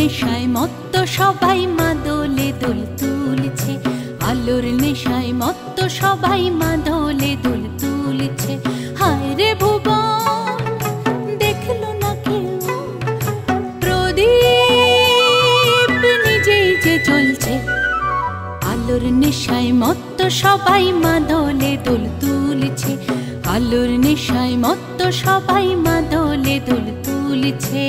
নেশায় মত্ত সবাই মাদলে দোল তুলছে, আলোর নেশায় মত্ত সবাই মাদলে দোল তুলছে। হায় রে ভুবন দেখলো না কেউ, প্রদীপ নিজেই যে জ্বলছে। আলোর নেশায় মত্ত সবাই মাদলে দোল তুলছে, আলোর নেশায় মত্ত সবাই মাদলে দোল তুলছে।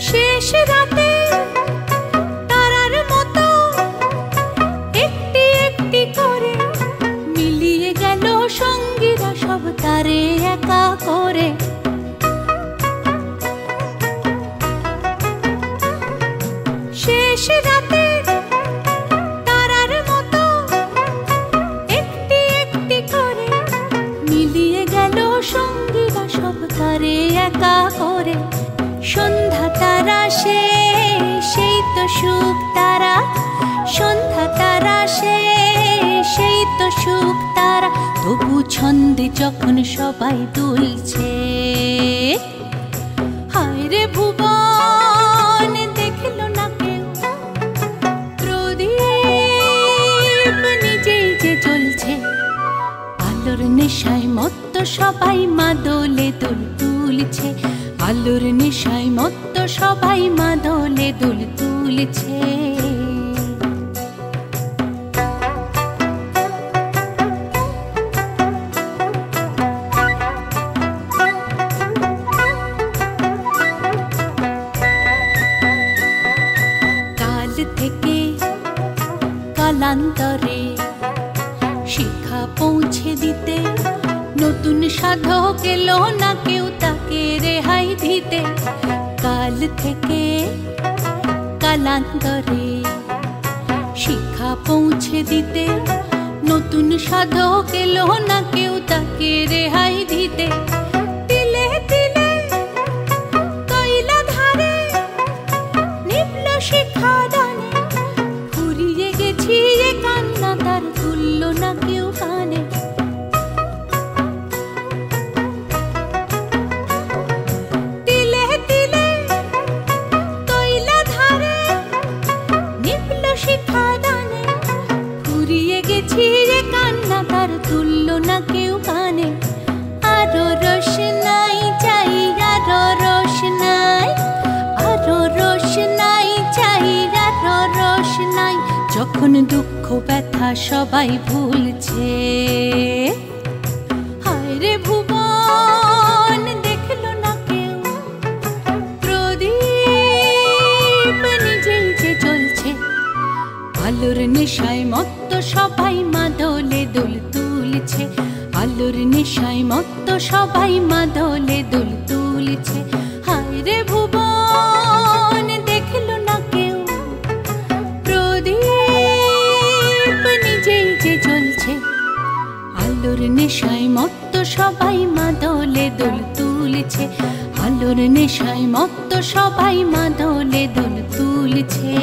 শেষ রাতে তারার মতো একটি একটি করে মিলিয়ে গেল সঙ্গীরা সব তারে একা করে। শেষ রাতে তারার মতো একটি একটি করে মিলিয়ে গেল সঙ্গীরা সব তারে একা করে। সন্ধ্যা তারা সেই তো সুখ তারা, সন্ধ্যা তারা সেই তো সুখ তারা। তবু ছন্দে যখন সবাই দুলছে, হায় রে ভুবন দেখলো না কেউ, প্রদীপ নিজেই যে জ্বলছে। আলোর নেশায় মত্ত সবাই মাদলে দোল তুলছে, আলোর নেশায় মত্ত সবাই মাদলে দোল তুলছে। কাল থেকে কালান্তরে শিক্ষা পৌঁছে দিতে নতুন সাধক এলো না কেউ তাকে রেহাই দিতে। কাল থেকে কালান্তরে শিক্ষা পৌঁছে দিতে নতুন সাধক এলো না কেউ তাকে রেহাই দিতে। তিলে তিলে কয়লা ধারে নিভল শিক্ষা দানে, ফুরিয়ে গেছি এ কান্না তার তুলল না কেউ কানে। শিক্ষা দানে ফুরিয়ে গেছি রে কান্না তার তুলল না কেউ কানে। আরো রোশনাই চাই, আরো রোশনাই, আরো রোশনাই চাই, আরো রোশনাই। যখন দুঃখ ব্যথা সবাই ভুলছে, হায় রে ভুবন দেখলো না কেউ, প্রদীপ নিজেই যে জ্বলছে। আলোর নেশায় মত্ত সবাই মাদলে দোল তুলছে, আলোর নেশায় মত্ত সবাই মাদলে দোল তুলছে। হায় রে ভুবন দেখলো না কেউ, প্রদীপ নিজেই যে জ্বলছে। আলোর নেশায় মত্ত সবাই মাদলে দোল তুলছে, আলোর নেশায় মত্ত সবাই মাদলে দোল তুলছে।